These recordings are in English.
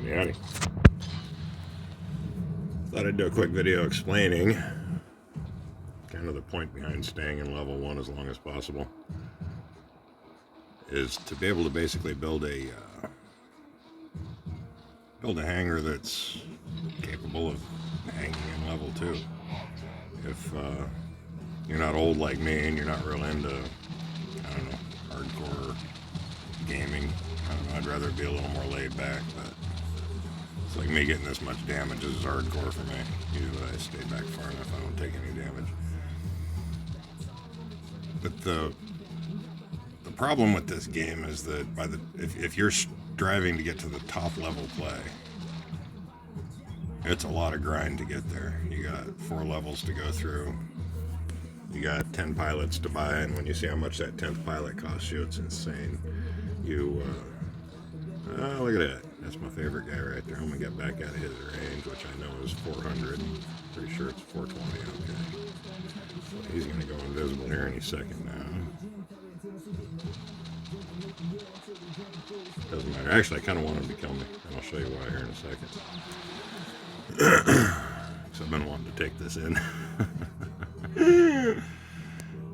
Howdy. Thought I'd do a quick video explaining kind of the point behind staying in level 1 as long as possible is to be able to basically build a hangar that's capable of hanging in level 2. If you're not old like me and you're not real into, I don't know, hardcore gaming, I don't know, I'd rather be a little more laid back, but it's like me getting this much damage is hardcore for me. Usually I stay back far enough I don't take any damage. But the problem with this game is that if you're striving to get to the top level play, it's a lot of grind to get there. You got 4 levels to go through. You got 10 pilots to buy, and when you see how much that 10th pilot costs you, it's insane. Look at that. That's my favorite guy right there. I'm going to get back out of his range, which I know is 400. Pretty sure it's 420. Okay. So he's going to go invisible here any second now. Doesn't matter. Actually, I kind of want him to kill me, and I'll show you why here in a second. So I've been wanting to take this in.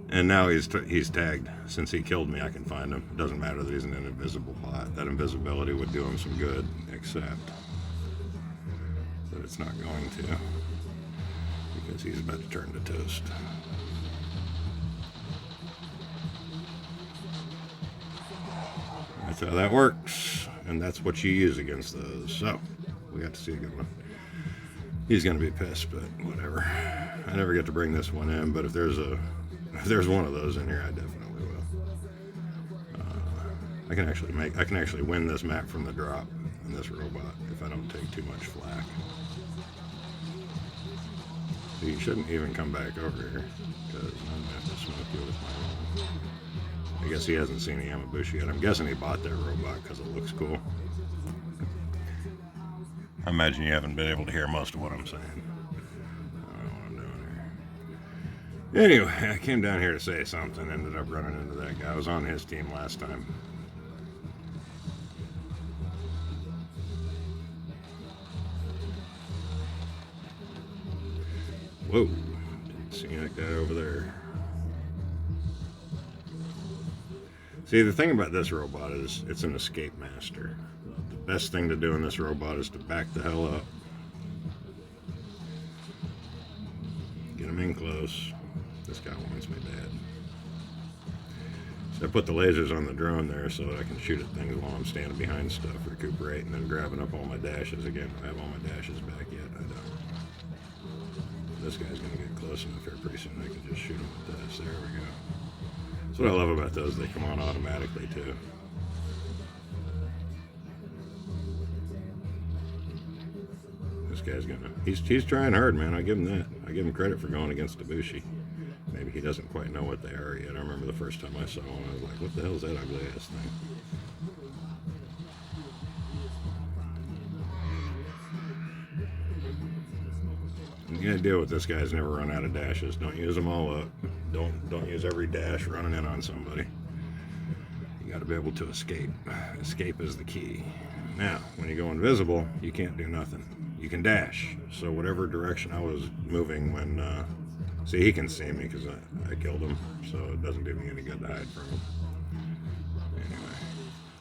And now he's tagged. Since he killed me, I can find him. It doesn't matter that he's an invisible bot. That invisibility would do him some good, except that it's not going to, because he's about to turn to toast. That's how that works, and that's what you use against those. So, we got to see a good one. He's going to be pissed, but whatever. I never get to bring this one in, but if there's one of those in here, I definitely will. I can actually win this map from the drop in this robot if I don't take too much flack. So you shouldn't even come back over here, because I'm going to have to smoke you with my own. I guess he hasn't seen the Yamabushi yet. I'm guessing he bought that robot because it looks cool. I imagine you haven't been able to hear most of what I'm saying. I don't know what I'm doing here. Anyway, I came down here to say something, ended up running into that guy. I was on his team last time. Whoa, didn't see that guy over there. See, the thing about this robot is it's an escape master. The best thing to do in this robot is to back the hell up. Get him in close. This guy wants me bad. So I put the lasers on the drone there so that I can shoot at things while I'm standing behind stuff, recuperate, and then grabbing up all my dashes. Again, I have all my dashes back yet. I don't. This guy's going to get close enough here pretty soon. I can just shoot him with this. There we go. That's what I love about those. They come on automatically, too. This guy's gonna, he's trying hard, man. I give him that. I give him credit for going against Ibushi. Maybe he doesn't quite know what they are yet. I remember the first time I saw one, I was like, what the hell is that ugly ass thing? The idea with this guy is never run out of dashes. Don't use them all up. Don't use every dash running in on somebody. You got to be able to escape. Escape is the key. Now, when you go invisible, you can't do nothing. You can dash. So whatever direction I was moving when, see, he can see me because I killed him, so it doesn't do me any good to hide from him. Anyway,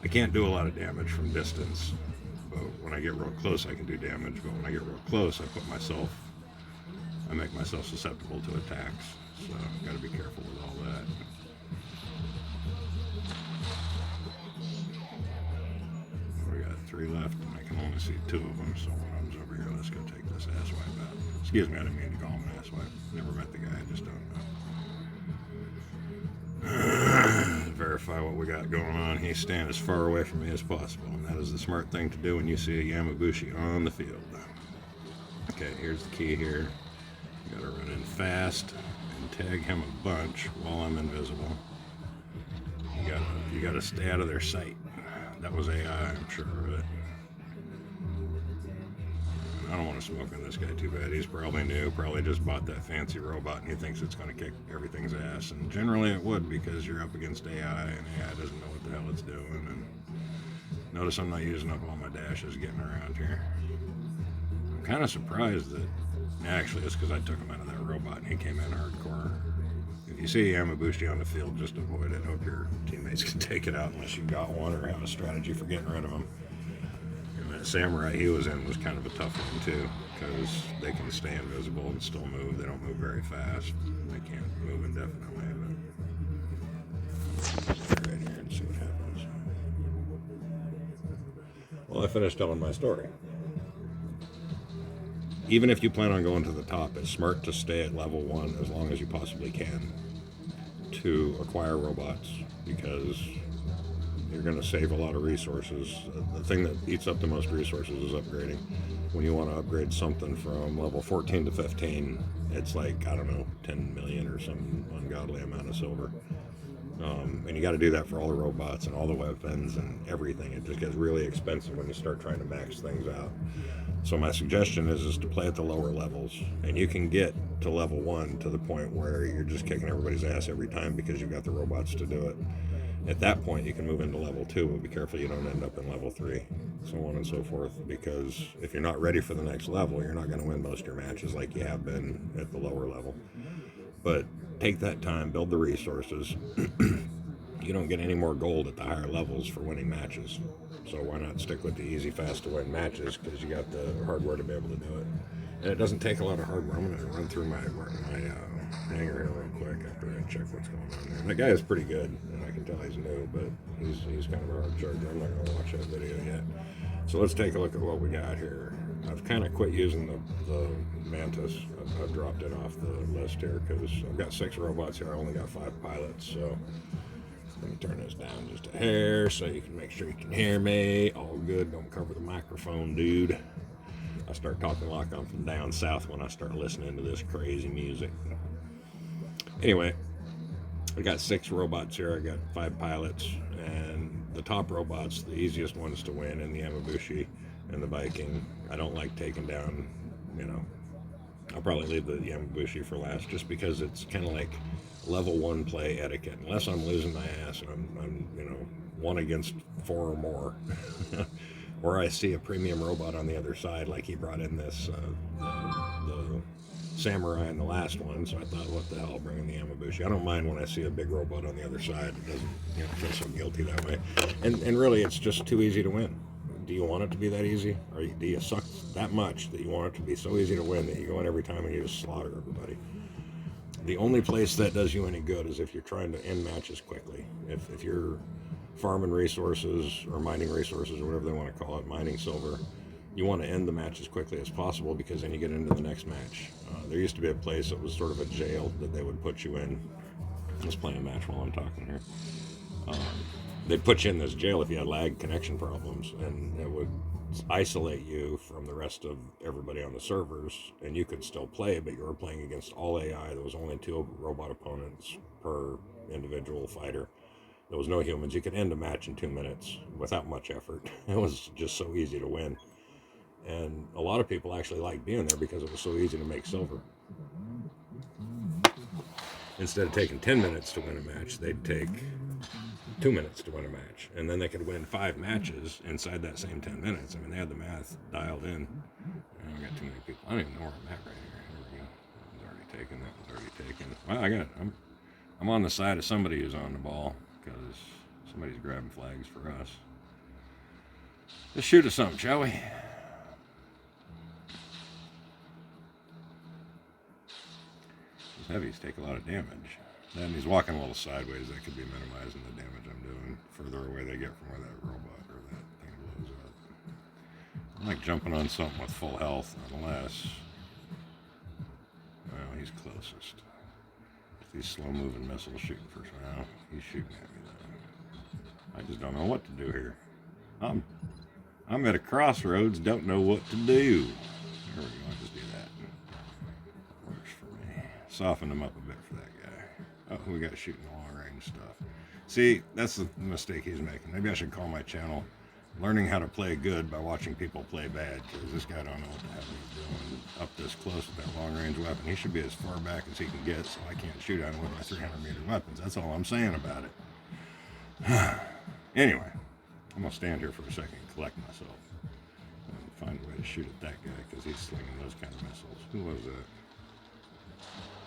I can't do a lot of damage from distance, but when I get real close, I can do damage. But when I get real close, I make myself susceptible to attacks. So I've got to be careful with all that. We got 3 left, and I can only see 2 of them, so one of them's over here. Let's go take this asswipe out. Excuse me, I didn't mean to call him an asswipe. Never met the guy, I just don't know. Verify what we got going on. He's staying as far away from me as possible, and that is the smart thing to do when you see a Yamabushi on the field. Okay, here's the key here. You gotta run in fast and tag him a bunch while I'm invisible. You gotta stay out of their sight. That was AI, I'm sure of it. I don't want to smoke on this guy too bad. He's probably new, probably just bought that fancy robot and he thinks it's gonna kick everything's ass. And generally it would, because you're up against AI and AI doesn't know what the hell it's doing. And Notice I'm not using up all my dashes getting around here. I'm kind of surprised that, actually, it's because I took him out of that robot and he came in hardcore. If you see Yamabushi on the field, just avoid it. Hope your teammates can take it out unless you've got one or have a strategy for getting rid of them. And that samurai he was in was kind of a tough one too, because they can stay invisible and still move. They don't move very fast. They can't move indefinitely. But right here and see what happens. Well, I finished telling my story. Even if you plan on going to the top, it's smart to stay at level 1 as long as you possibly can to acquire robots, because you're going to save a lot of resources. The thing that eats up the most resources is upgrading. When you want to upgrade something from level 14 to 15, it's like, I don't know, 10 million or some ungodly amount of silver. And you got to do that for all the robots and all the weapons and everything. It just gets really expensive when you start trying to max things out. So my suggestion is to play at the lower levels, and you can get to level 1 to the point where you're just kicking everybody's ass every time because you've got the robots to do it. At that point, you can move into level 2, but be careful you don't end up in level 3, so on and so forth, because if you're not ready for the next level, you're not going to win most of your matches like you have been at the lower level. But take that time, build the resources. You don't get any more gold at the higher levels for winning matches. So why not stick with the easy, fast to win matches, because you got the hardware to be able to do it. And it doesn't take a lot of hardware. I'm going to run through my hangar here real quick after I check what's going on there. That guy is pretty good, and I can tell he's new, but he's kind of a hard charger. I'm not going to watch that video yet. So let's take a look at what we got here. I've kind of quit using the Mantis. I've dropped it off the list here because I've got 6 robots here. I only got 5 pilots, so let me turn this down just a hair so you can make sure you can hear me. All good. Don't cover the microphone, dude. I start talking like I'm from down south when I start listening to this crazy music. Anyway, I got 6 robots here. I got 5 pilots, and the top robots, the easiest ones to win, in the Yamabushi and the Viking. I don't like taking down, I'll probably leave the Yamabushi for last, just because it's kind of like level 1 play etiquette. Unless I'm losing my ass and I'm 1 against 4 or more, or I see a premium robot on the other side, like he brought in this the samurai in the last one. So I thought, what the hell, bringing the Yamabushi. I don't mind when I see a big robot on the other side. It doesn't feel so guilty that way. And really, it's just too easy to win. Do you want it to be that easy? Or do you suck that much that you want it to be so easy to win that you go in every time and you just slaughter everybody? The only place that does you any good is if you're trying to end matches quickly. If you're farming resources or mining resources or whatever they want to call it, mining silver, you want to end the match as quickly as possible, because then you get into the next match. There used to be a place that was sort of a jail that they would put you in. Let's play a match while I'm talking here. They'd put you in this jail if you had lag connection problems, and it would isolate you from the rest of everybody on the servers, and you could still play, but you were playing against all AI. There was only 2 robot opponents per individual fighter. There was no humans. You could end a match in 2 minutes without much effort. It was just so easy to win. And a lot of people actually liked being there because it was so easy to make silver. Instead of taking 10 minutes to win a match, they'd take 2 minutes to win a match. And then they could win 5 matches inside that same 10 minutes. I mean, they had the math dialed in. I got too many people. I don't even know where I'm at right here. Here we go. That was already taken. That was already taken. Well, I'm on the side of somebody who's on the ball, because somebody's grabbing flags for us. Let's shoot at something, shall we? These heavies take a lot of damage. Then he's walking a little sideways. That could be minimizing the damage I'm doing. Further away they get from where that robot or that thing blows up. I'm like jumping on something with full health, unless... Well, he's closest. If these slow-moving missiles shooting first. Well, he's shooting at me, though. I just don't know what to do here. I'm at a crossroads, don't know what to do. There we go, I'll just do that. Works for me. Soften him up a bit for that guy. Oh, we got shooting long-range stuff. See, that's the mistake he's making. Maybe I should call my channel Learning How to Play Good by Watching People Play Bad, because this guy don't know what the hell he's doing up this close with that long-range weapon. He should be as far back as he can get, so I can't shoot at him with my 300-meter weapons. That's all I'm saying about it. Anyway, I'm going to stand here for a second and collect myself. And find a way to shoot at that guy because he's slinging those kind of missiles. Who was that?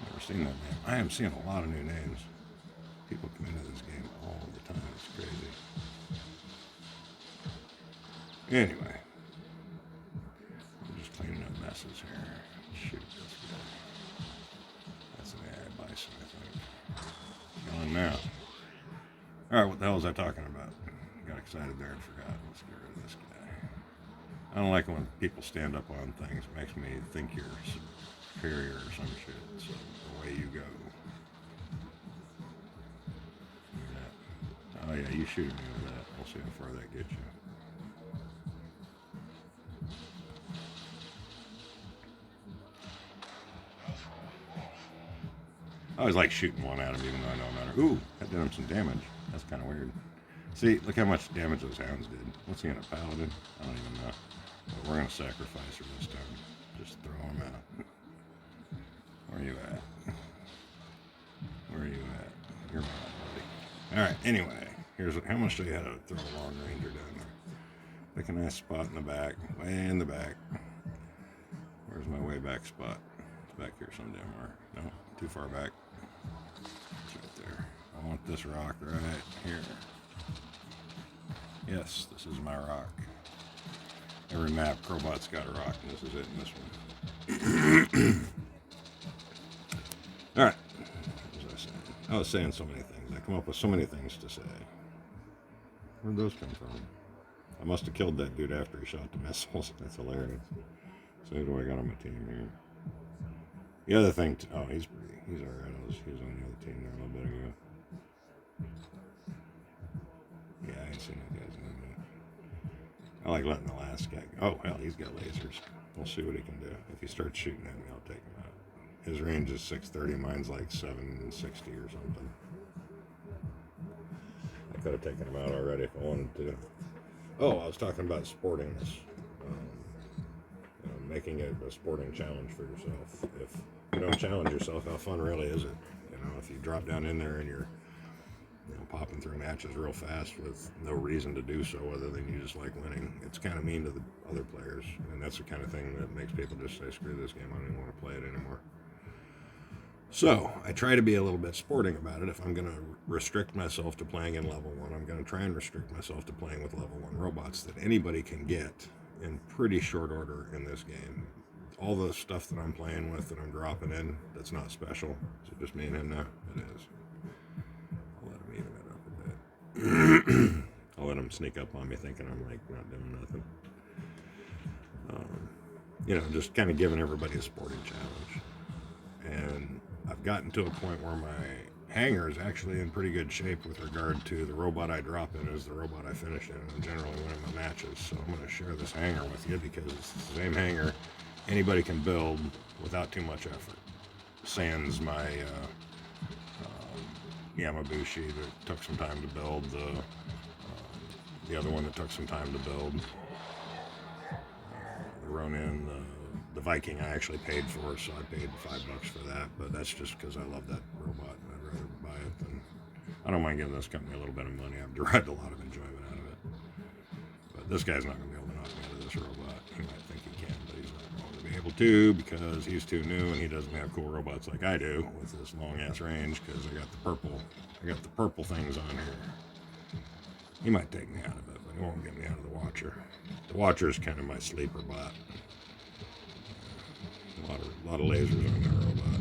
Never seen that name. I am seeing a lot of new names. People come into this game all the time. It's crazy. Anyway. I'm just cleaning up messes here. Shoot this guy. That's an AI bison, I think. Going now. Alright, what the hell was I talking about? Got excited there and forgot. Let's get rid of this guy. I don't like it when people stand up on things. It makes me think you're superior or some shit. So away you go. Oh yeah, you shoot me with that. We'll see how far that gets you. I always like shooting one at him even though I know I'm not. Ooh, that did him some damage. That's kind of weird. See, look how much damage those hounds did. What's he in a paladin? I don't even know. But we're going to sacrifice her this time. Just throw him out. Where are you at? Where are you at? You're not, buddy. Alright, anyway. Here's how much show you how to throw a long ranger down there. Pick a nice spot in the back. Way in the back. Where's my way back spot? It's back here some damn where. No, too far back. It's right there. I want this rock right here. Yes, this is my rock. Every map, Crowbot's got a rock, and this is it in this one. Alright. What was I saying? I was saying so many things. I come up with so many things to say. Where'd those come from? I must have killed that dude after he shot the missiles. That's hilarious. So who do I got on my team here? The other thing, oh, he's alright. He was on the other team there a little bit ago. Yeah, I ain't seen that guy's name yet. I like letting the last guy go. Oh, hell, he's got lasers. We'll see what he can do. If he starts shooting at me, I'll take him out. His range is 630. Mine's like 760 or something. I could have taken him out already if I wanted to. Oh, I was talking about sportingness. Making it a sporting challenge for yourself. If you don't challenge yourself, how fun really is it? You know, if you drop down in there and you're popping through matches real fast with no reason to do so other than you just like winning, it's kind of mean to the other players, and that's the kind of thing that makes people just say, screw this game, I don't even want to play it anymore. So I try to be a little bit sporting about it. If I'm going to restrict myself to playing in level 1, I'm going to try and restrict myself to playing with level 1 robots that anybody can get in pretty short order in this game. All the stuff that I'm playing with, that I'm dropping in, that's not special. Is it just me and him now? It is. I'll let him even it up a bit. I'll let him sneak up on me thinking I'm like not doing nothing. Just kind of giving everybody a sporting challenge. And I've gotten to a point where my hangar is actually in pretty good shape with regard to the robot I drop in is the robot I finish in, and I'm generally winning my matches. So I'm going to share this hangar with you because it's the same hangar anybody can build without too much effort. Sans my Yamabushi that took some time to build, the other one that took some time to build, the Ronin, the Viking I actually paid for, so I paid $5 for that, but that's just because I love that robot and I'd rather buy it than... I don't mind giving this company a little bit of money. I've derived a lot of enjoyment out of it. But this guy's not going to be able to knock me out of this robot. He might think he can, but he's not going to be able to because he's too new and he doesn't have cool robots like I do with this long-ass range because I got the purple things on here. He might take me out of it, but he won't get me out of the Watcher. The Watcher is kind of my sleeper bot. A lot of lasers on that robot.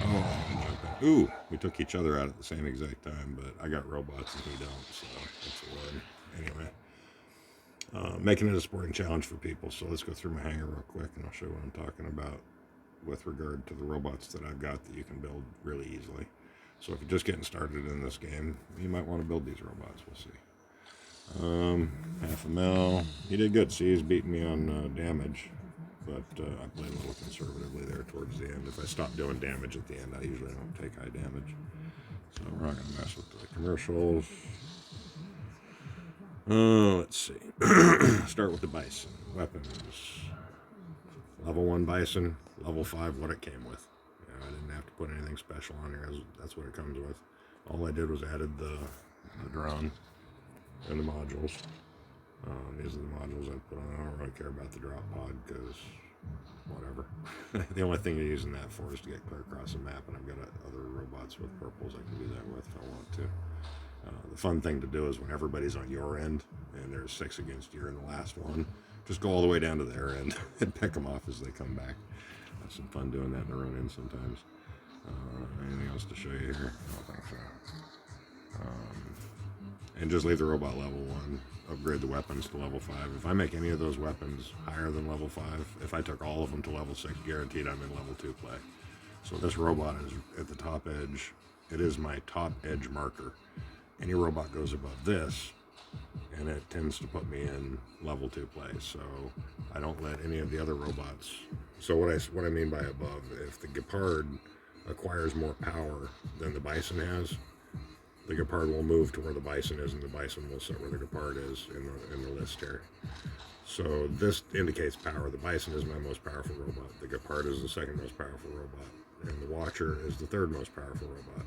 Oh, I'm jumping. Ooh, we took each other out at the same exact time, but I got robots and he don't, so that's a win. Anyway, making it a sporting challenge for people. So let's go through my hangar real quick and I'll show you what I'm talking about with regard to the robots that I've got that you can build really easily. So if you're just getting started in this game, you might want to build these robots. We'll see. $500,000. He did good. See, he's beating me on damage. But I played a little conservatively there towards the end. If I stop doing damage at the end, I usually don't take high damage. So we're not going to mess with the commercials. Let's see. Start with the Bison. Weapons. Level 1 Bison. Level 5 what it came with. I didn't have to put anything special on here. That's what it comes with. All I did was added the drone. and the modules. These are the modules I put on. I don't really care about the drop pod because whatever. The only thing you're using that for is to get clear across the map, and I've got other robots with purples I can do that with if I want to. The fun thing to do is when everybody's on your end and there's 6 against you in the last one, just go all the way down to their end and pick them off as they come back. Have some fun doing that in the run-in sometimes. Anything else to show you here? I don't think so. And just leave the robot level 1. Upgrade the weapons to level 5. If I make any of those weapons higher than level 5, if I took all of them to level 6, guaranteed I'm in level 2 play. So this robot is at the top edge. It is my top edge marker. Any robot goes above this, and it tends to put me in level 2 play. So I don't let any of the other robots. So what I mean by above, if the Gepard acquires more power than the Bison has, the Gepard will move to where the Bison is, and the Bison will sit where the Gepard is in the list here. So this indicates power. The Bison is my most powerful robot. The Gepard is the second most powerful robot. And the Watcher is the third most powerful robot.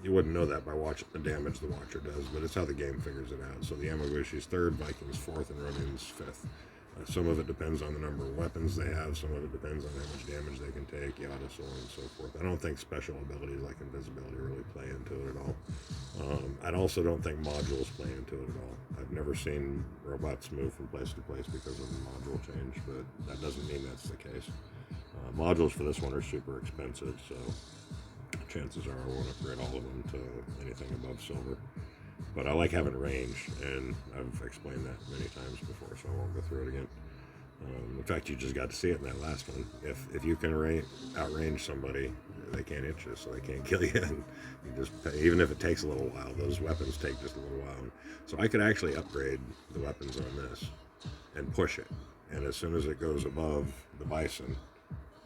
You wouldn't know that by watching the damage the Watcher does, but it's how the game figures it out. So the Yamagushi's third, Viking's fourth, and Ronin's fifth. Some of it depends on the number of weapons they have. Some of it depends on how much damage they can take, yada, so on and so forth. I don't think special abilities like invisibility really play into it at all. I also don't think modules play into it at all. I've never seen robots move from place to place because of the module change, but that doesn't mean that's the case. Modules for this one are super expensive, so chances are I won't upgrade all of them to anything above silver. But I like having range, and I've explained that many times before, so I won't go through it again. In fact, you just got to see it in that last one. If you can outrange somebody, they can't hit you, so they can't kill you. And you just, even if it takes a little while, those weapons take just a little while. So I could actually upgrade the weapons on this and push it. And as soon as it goes above the Bison,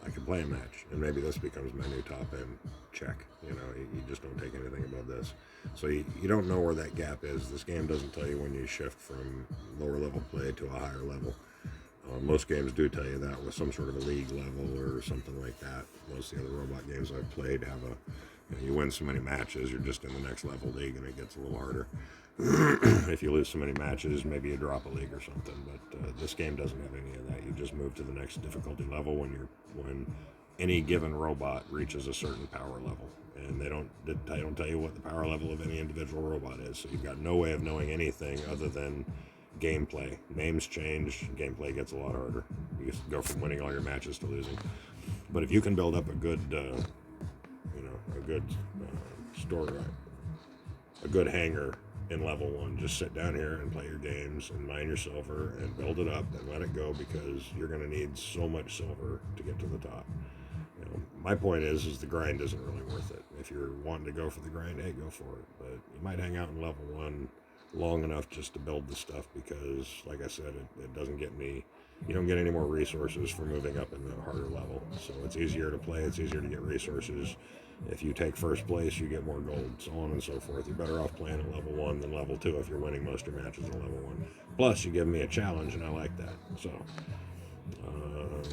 I can play a match, and maybe this becomes my new top end check. You know, you just don't take anything above this. So you don't know where that gap is. This game doesn't tell you when you shift from lower level play to a higher level. Most games do tell you that with some sort of a league level or something like that. Most of the other robot games I've played have you win so many matches, you're just in the next level league, and it gets a little harder. If you lose so many matches, maybe you drop a league or something. But this game doesn't have any of that. You just move to the next difficulty level when any given robot reaches a certain power level, and they don't tell you what the power level of any individual robot is. So you've got no way of knowing anything other than gameplay. Names change, gameplay gets a lot harder. You just go from winning all your matches to losing. But if you can build up a good a good hangar in level 1, just sit down here and play your games and mine your silver and build it up and let it go, because you're going to need so much silver to get to the top. My point is the grind isn't really worth it. If you're wanting to go for the grind, hey, go for it. But you might hang out in level 1 long enough just to build the stuff, because like I said, it doesn't get you don't get any more resources for moving up in the harder level. So it's easier to play, it's easier to get resources. If you take first place, you get more gold, so on and so forth. You're better off playing at level 1 than level 2 if you're winning most of your matches at level 1. Plus, you give me a challenge, and I like that. So,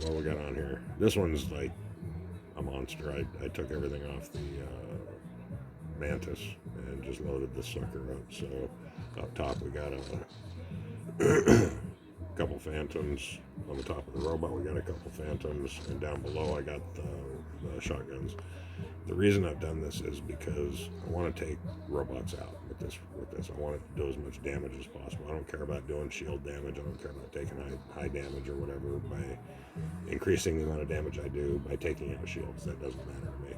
what we got on here? This one's like a monster. I took everything off the Mantis and just loaded this sucker up. So, up top we got a couple Phantoms. On the top of the robot we got a couple Phantoms, and down below I got the shotguns. The reason I've done this is because I want to take robots out with this. I want it to do as much damage as possible. I don't care about doing shield damage. I don't care about taking high damage or whatever by increasing the amount of damage I do by taking out shields. That doesn't matter to me.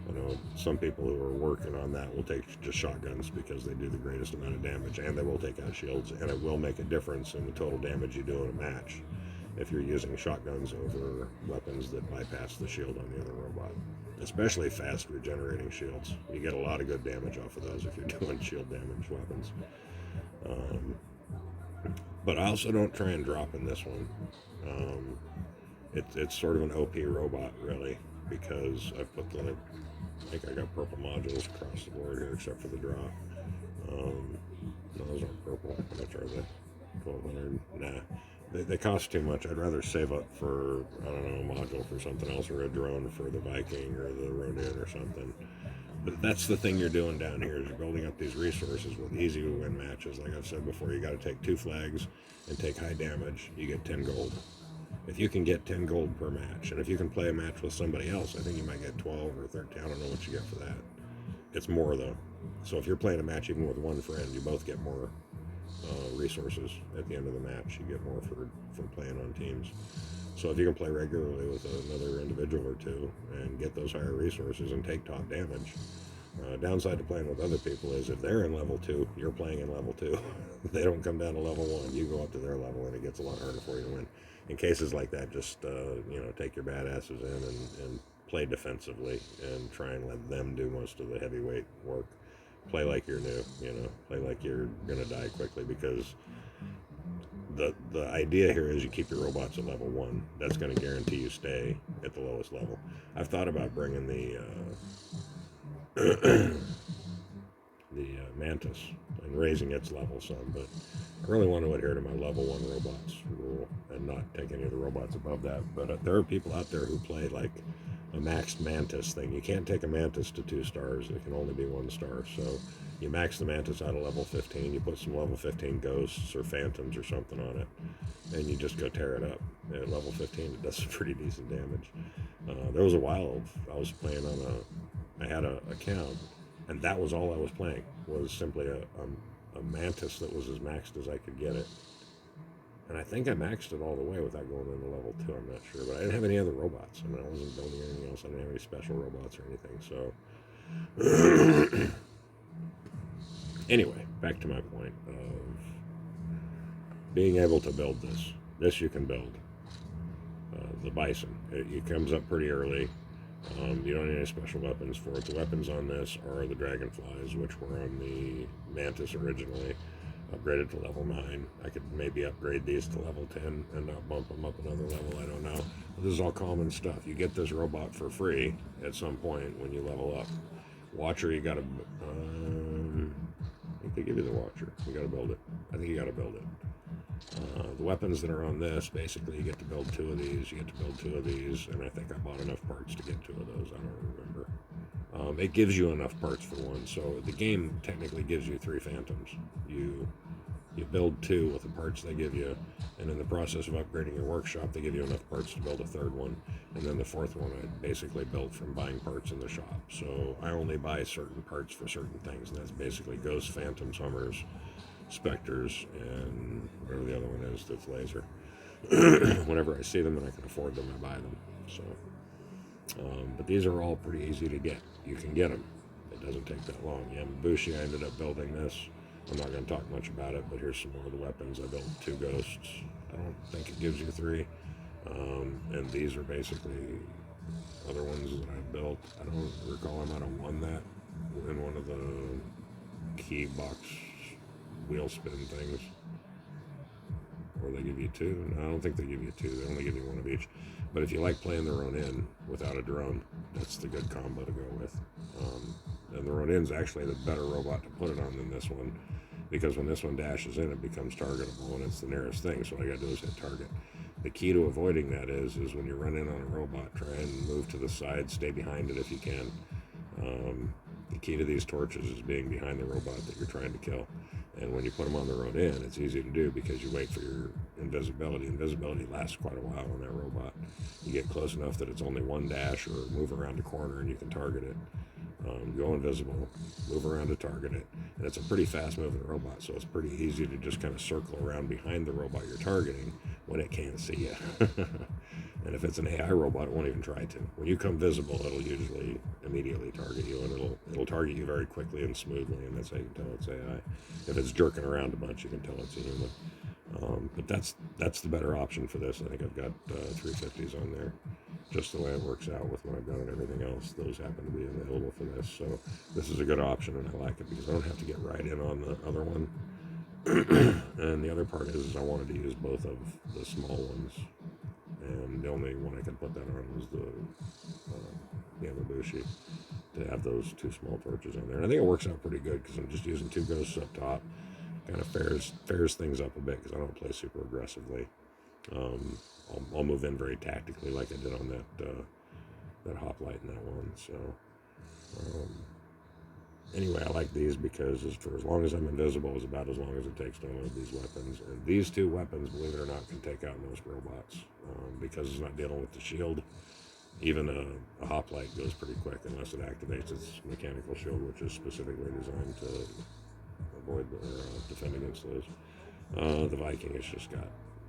I know some people who are working on that will take just shotguns because they do the greatest amount of damage, and they will take out shields, and it will make a difference in the total damage you do in a match if you're using shotguns over weapons that bypass the shield on the other robot. Especially fast regenerating shields. You get a lot of good damage off of those if you're doing shield damage weapons. But I also don't try and drop in this one. It's sort of an OP robot, really, because I've put I think I got purple modules across the board here, except for the drop. No, those aren't purple. How much are they? 1,200? Nah. They cost too much. I'd rather save up for, I don't know, a module for something else, or a drone for the Viking or the Ronin or something. But that's the thing you're doing down here is you're building up these resources with easy to win matches. Like I've said before, you got to take 2 flags and take high damage. You get 10 gold. If you can get 10 gold per match, and if you can play a match with somebody else, I think you might get 12 or 13. I don't know what you get for that. It's more though. So if you're playing a match even with one friend, you both get more resources at the end of the match. You get more for playing on teams. So if you can play regularly with another individual or two and get those higher resources and take top damage, downside to playing with other people is if they're in level 2, you're playing in level 2. They don't come down to level 1. You go up to their level and it gets a lot harder for you to win. In cases like that, just take your badasses in and play defensively and try and let them do most of the heavyweight work. Play like you're new, play like you're gonna die quickly, because the idea here is you keep your robots at level 1. That's going to guarantee you stay at the lowest level. I've thought about bringing the Mantis and raising its level some, but I really want to adhere to my level 1 robots rule and not take any of the robots above that. But there are people out there who play like a maxed Mantis thing. You can't take a Mantis to 2 stars. It can only be 1 star. So you max the Mantis out of level 15. You put some level 15 ghosts or phantoms or something on it, and you just go tear it up. At level 15, it does some pretty decent damage. There was a while I was playing on I had an account, and that was all I was playing, was simply a Mantis that was as maxed as I could get it. And I think I maxed it all the way without going into level 2, I'm not sure. But I didn't have any other robots. I mean, I wasn't building anything else. I didn't have any special robots or anything. So, anyway, back to my point of being able to build this. This you can build. The Bison. It comes up pretty early. You don't need any special weapons for it. The weapons on this are the Dragonflies, which were on the Mantis originally. Upgraded to level 9. I could maybe upgrade these to level 10 and not bump them up another level. I don't know. But this is all common stuff. You get this robot for free at some point when you level up. Watcher, you gotta... I think they give you the Watcher. You gotta build it. I think you gotta build it. The weapons that are on this, basically you get to build 2 of these, you get to build 2 of these, and I think I bought enough parts to get 2 of those. I don't remember. It gives you enough parts for 1, so the game technically gives you 3 Phantoms. You build 2 with the parts they give you, and in the process of upgrading your workshop, they give you enough parts to build a 3rd one, and then the 4th one I basically built from buying parts in the shop. So I only buy certain parts for certain things, and that's basically Ghosts, Phantoms, Hummers, Spectres, and whatever the other one is that's laser. Whenever I see them and I can afford them, I buy them. So, but these are all pretty easy to get. You can get them. It doesn't take that long. Yamabushi, I ended up building this. I'm not going to talk much about it, but here's some more of the weapons. I built 2 ghosts. I don't think it gives you 3. And these are basically other ones that I built. I don't recall I might have won that in one of the key box wheel spin things. Or they give you 2. No, I don't think they give you 2. They only give you 1 of each. But if you like playing the Ronin without a drone, that's the good combo to go with. And the Ronin's actually the better robot to put it on than this one, because when this one dashes in, it becomes targetable, and it's the nearest thing, so all you gotta do is hit target. The key to avoiding that is when you run in on a robot, try and move to the side, stay behind it if you can. The key to these torches is being behind the robot that you're trying to kill. And when you put them on the Ronin, it's easy to do because you wait for your invisibility. Invisibility lasts quite a while on that robot. You get close enough that it's only 1 dash or move around a corner and you can target it. Go invisible, move around to target it. And it's a pretty fast moving robot, so it's pretty easy to just kind of circle around behind the robot you're targeting when it can't see you. And if it's an AI robot, it won't even try to. When you come visible, it'll usually immediately target you, and it'll target you very quickly and smoothly, and that's how you can tell it's AI. If it's jerking around a bunch, you can tell it's a human. But that's the better option for this. I think I've got 350s on there. Just the way it works out with what I've got and everything else, those happen to be available for this. So this is a good option, and I like it because I don't have to get right in on the other one. And the other part is I wanted to use both of the small ones, and the only one I could put that on was the Yamabushi, to have those 2 small torches on there. And I think it works out pretty good because I'm just using 2 ghosts up top. Kind of fares things up a bit because I don't play super aggressively. I'll move in very tactically like I did on that hoplite in that one. So Anyway, I like these because for as long as I'm invisible is about as long as it takes to unload these weapons. And these two weapons, believe it or not, can take out most robots because it's not dealing with the shield. Even a hoplite goes pretty quick unless it activates its mechanical shield, which is specifically designed to avoid or defend against those. The Viking has just got,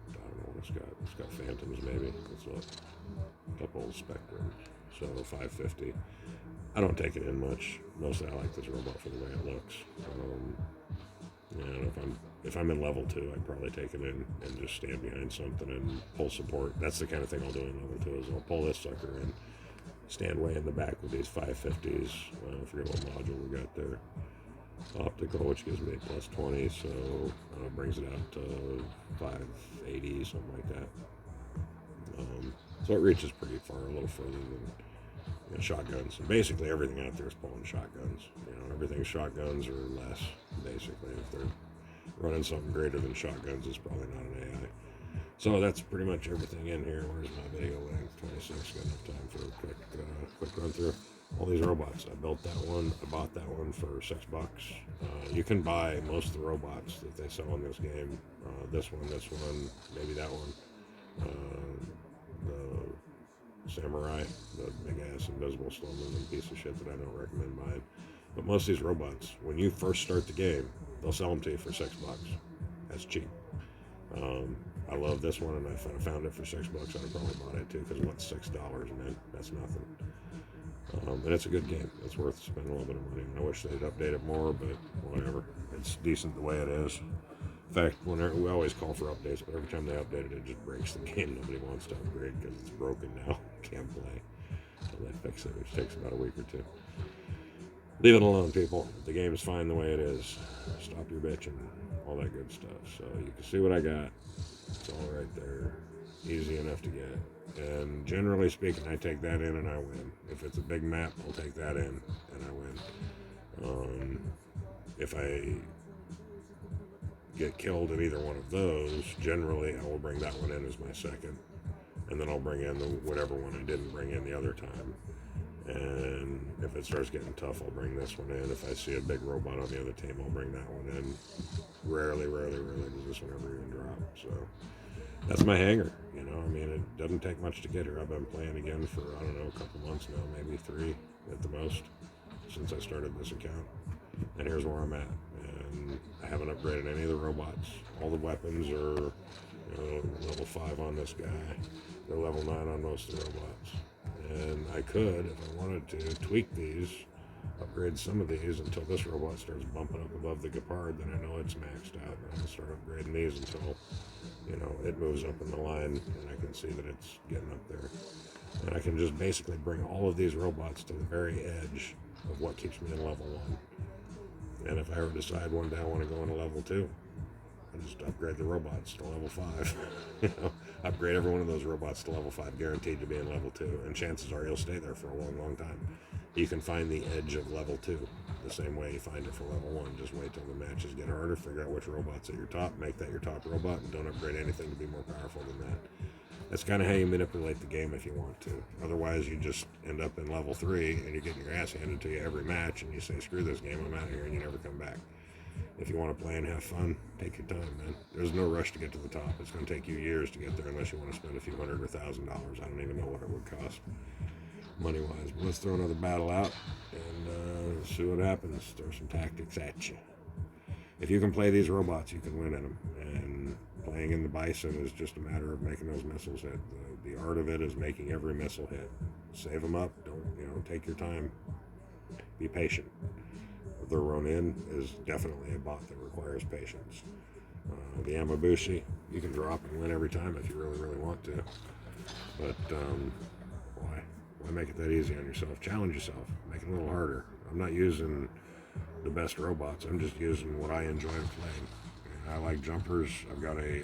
I don't know what it's got. It's got Phantoms maybe. It's a couple of Spectrums. So 550. I don't take it in much. Mostly I like this robot for the way it looks. If I'm in level 2, I'd probably take it in and just stand behind something and pull support. That's the kind of thing I'll do in level 2 is I'll pull this sucker in, stand way in the back with these 550s. I forget what module we got there. Optical, which gives me plus 20, so brings it out to 580, something like that. So it reaches pretty far, a little further than shotguns. And basically everything out there is pulling shotguns. Everything's shotguns or less, basically. If they're running something greater than shotguns, it's probably not an AI. So that's pretty much everything in here. Where's my video length? 26. Got enough time for a quick run through. All these robots. I built that one. I bought that one for $6. You can buy most of the robots that they sell in this game. This one, maybe that one. The Samurai, the big ass invisible slow moving piece of shit that I don't recommend buying. But most of these robots, when you first start the game, they'll sell them to you for $6. That's cheap. I love this one, and if I found it for $6, I'd have probably bought it too. Because what's $6, man? That's nothing. And it's a good game. It's worth spending a little bit of money. I wish they'd update it more, but whatever. It's decent the way it is. In fact, we always call for updates, but every time they update it, it just breaks the game. Nobody wants to upgrade because it's broken now. Can't play until they fix it, which takes about a week or two. Leave it alone, people. The game's fine the way it is. Stop your bitching, all that good stuff. So you can see what I got. It's all right there. Easy enough to get. And generally speaking, I take that in and I win. If it's a big map, I'll take that in and I win. If I get killed in either one of those, generally I will bring that one in as my second. And then I'll bring in whatever one I didn't bring in the other time. And if it starts getting tough, I'll bring this one in. If I see a big robot on the other team, I'll bring that one in. Rarely does this one ever even drop. So that's my hanger. It doesn't take much to get here. I've been playing again for, I don't know, a couple months now, maybe 3 at the most, since I started this account. And here's where I'm at. And I haven't upgraded any of the robots. All the weapons are level 5 on this guy. They're level 9 on most of the robots. And I could, if I wanted to, tweak these, upgrade some of these until this robot starts bumping up above the Gepard. Then I know it's maxed out. And I'll start upgrading these until, it moves up in the line and I can see that it's getting up there. And I can just basically bring all of these robots to the very edge of what keeps me in level 1. And if I ever decide one day I want to go into level 2, I just upgrade the robots to level 5. Upgrade every one of those robots to level 5, guaranteed to be in level 2. And chances are you'll stay there for a long, long time. You can find the edge of level 2 the same way you find it for level 1. Just wait till the matches get harder, figure out which robot's at your top, make that your top robot, and don't upgrade anything to be more powerful than that. That's kind of how you manipulate the game if you want to. Otherwise, you just end up in level 3 and you're getting your ass handed to you every match, and you say, screw this game, I'm out of here, and you never come back. If you want to play and have fun, take your time, man. There's no rush to get to the top. It's going to take you years to get there unless you want to spend a few $100 or $1,000. I don't even know what it would cost money-wise. But let's throw another battle out and see what happens. Throw some tactics at you. If you can play these robots, you can win in them. And playing in the Bison is just a matter of making those missiles hit. The art of it is making every missile hit. Save them up. Don't take your time. Be patient. The Ronin is definitely a bot that requires patience. The Amabushi, you can drop and win every time if you really, really want to. But why make it that easy on yourself? Challenge yourself. Make it a little harder. I'm not using the best robots. I'm just using what I enjoy playing. I like jumpers. I've got a,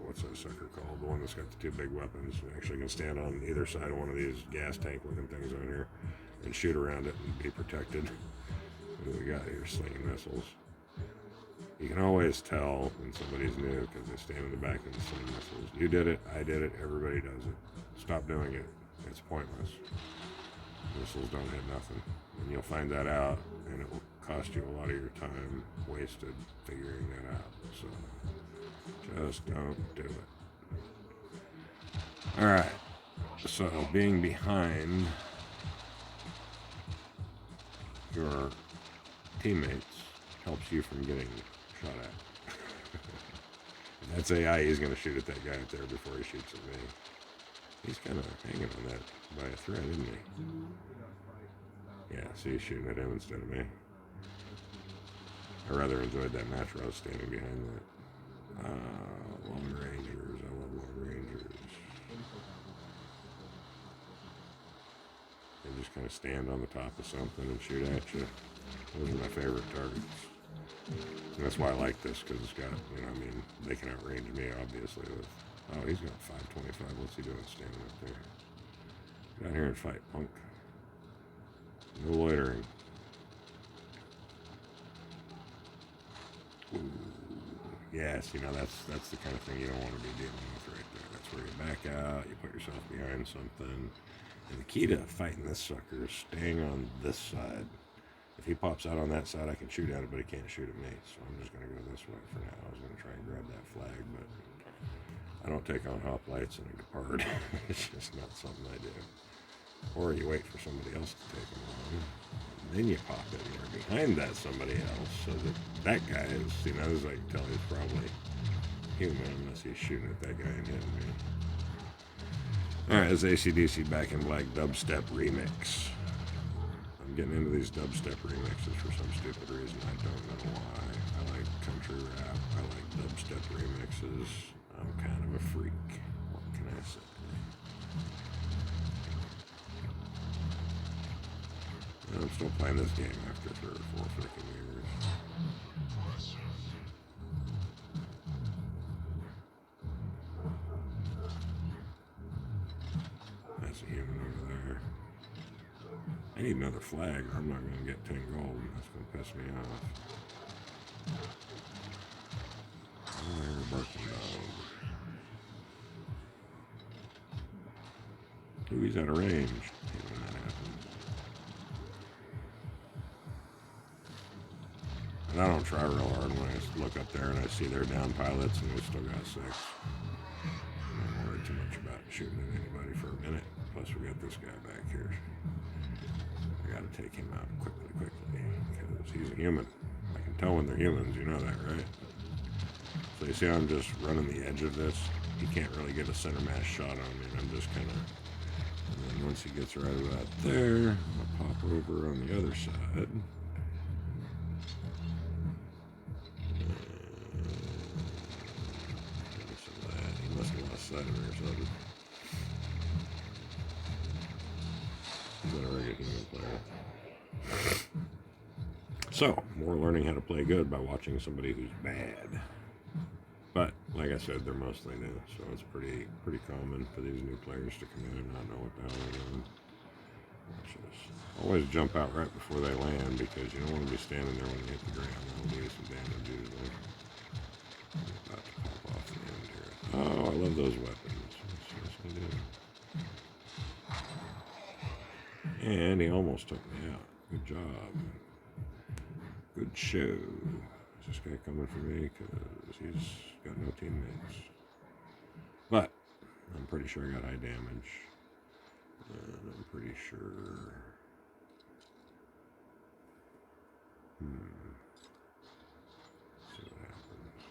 what's that sucker called? The one that's got the 2 big weapons. You actually can stand on either side of one of these gas tank looking things on here and shoot around it and be protected. What do we got here? Slinging missiles. You can always tell when somebody's new because they stand in the back and sling missiles. You did it. I did it. Everybody does it. Stop doing it. It's pointless. Missiles don't hit nothing. And you'll find that out, and it will cost you a lot of your time wasted figuring that out. So just don't do it. Alright, so being behind your teammates helps you from getting shot at. That's AI, he's going to shoot at that guy up there before he shoots at me. He's kind of hanging on that by a thread, isn't he? Yeah, see, he's shooting at him instead of me. I rather enjoyed that match where I was standing behind that. Long Rangers, I love Long Rangers. They just kind of stand on the top of something and shoot at you. Those are my favorite targets. And that's why I like this, because it's got, you know, I mean, they can outrange me, obviously, with, oh, he's got 525. What's he doing standing up there? Get out here and fight, punk. No loitering. Ooh. Yes, you know, that's the kind of thing you don't want to be dealing with right there. That's where you back out, you put yourself behind something. And the key to fighting this sucker is staying on this side. If he pops out on that side, I can shoot at it, but he can't shoot at me. So I'm just going to go this way for now. I was going to try and grab that flag, but I don't take on hoplites and depart. It's just not something I do. Or you wait for somebody else to take them on. And then you pop in there behind that somebody else, so that that guy is, you know, as I can tell, he's probably human unless he's shooting at that guy and hitting me. Alright, it's AC/DC Back in Black dubstep remix. I'm getting into these dubstep remixes for some stupid reason. I don't know why. I like country rap. I like dubstep remixes. I'm kind of a freak. What can I say? I'm still playing this game after 3 or 4 freaking years. That's a human over there. I need another flag or I'm not going to get 10 gold. That's going to piss me off. Oh, barking dog. Ooh, he's out of range. I hate when that happens. And I don't try real hard when I look up there and I see they're down pilots and we still got 6. I'm not worried too much about shooting at anybody for a minute. Plus we got this guy back here. I gotta take him out quickly, because he's a human. I can tell when they're humans, you know that, right? So you see I'm just running the edge of this. He can't really get a center mass shot on me, and I'm just kind of... And then once he gets right about there, I'll pop over on the other side. He must have lost sight of me or something. He's not a regular human player. So, more learning how to play good by watching somebody who's bad. But, like I said, they're mostly new, so it's pretty common for these new players to come in and not know what the hell they're doing. Just always jump out right before they land, because you don't want to be standing there when you hit the ground. That'll do you some damage usually. I'm about to pop off the end here. Oh, I love those weapons. Yes, I do. And he almost took me out. Good job. Good show. Is this guy coming for me? Because he's got no teammates. But I'm pretty sure I got high damage. And I'm pretty sure... See what happens.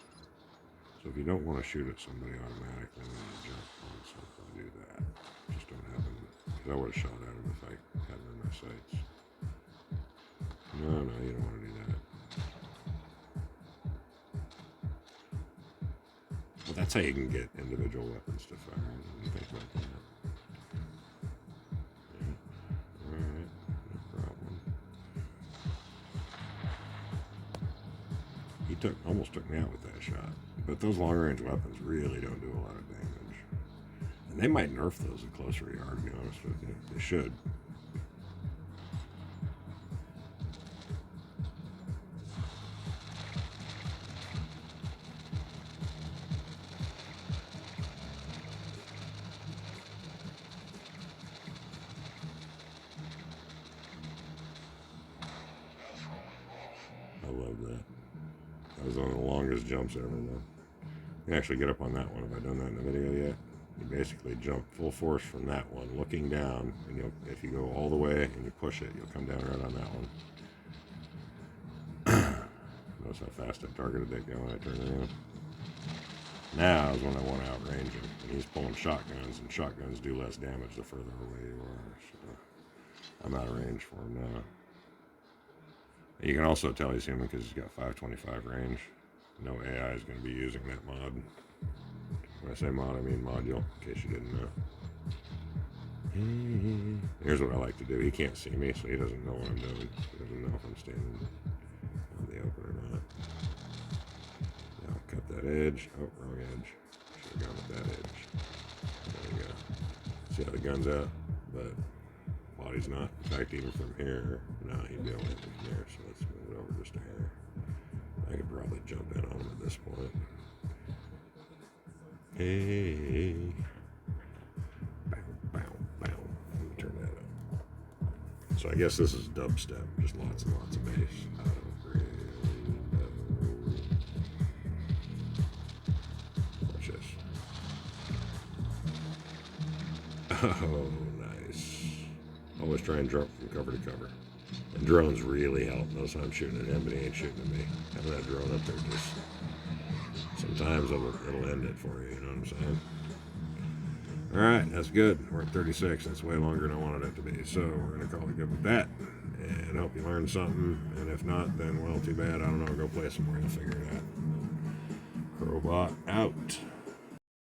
So if you don't want to shoot at somebody automatically when you jump on something, do that. Just don't have them. Because I would have shot at him if I had them in my sights. No, you don't want to do that. Well, that's how you can get individual weapons to fire. I didn't think about that. Yeah. Alright, no problem. He almost took me out with that shot. But those long-range weapons really don't do a lot of damage. And they might nerf those at closer yard, to be honest with you. They should. That was one of the longest jumps ever done. You can actually get up on that one. Have I done that in the video yet? You basically jump full force from that one, looking down, and if you go all the way and you push it, you'll come down right on that one. Notice how fast I targeted that guy when I turned around. Now is when I want to outrange him. And he's pulling shotguns, and shotguns do less damage the further away you are. So I'm out of range for him now. You can also tell he's human because he's got 525 range. No AI is going to be using that mod. When I say mod, I mean module, in case you didn't know. Here's what I like to do. He can't see me, so he doesn't know what I'm doing. He doesn't know if I'm standing on the open or not. Now I'll cut that edge. Oh, wrong edge. Should have gone with that edge. There you go. See how the gun's out? But body's not. In fact, even from here, no, he'd be able to hit me from there, so let's move it over just a hair. I could probably jump in on him at this point. Hey. Bow, bow, bow. Let me turn that up. So I guess this is dubstep, just lots and lots of bass. I don't really know. Watch this. Oh, nice. Always try and jump from cover to cover. And drones really help. Notice I'm shooting at him, but he ain't shooting at me. Having that drone up there just... Sometimes it'll end it for you, you know what I'm saying? Alright, that's good. We're at 36. That's way longer than I wanted it to be. So we're going to call it good with that. And I hope you learned something. And if not, then well, too bad. I don't know. Go play some more. You'll figure it out. Crowbot out.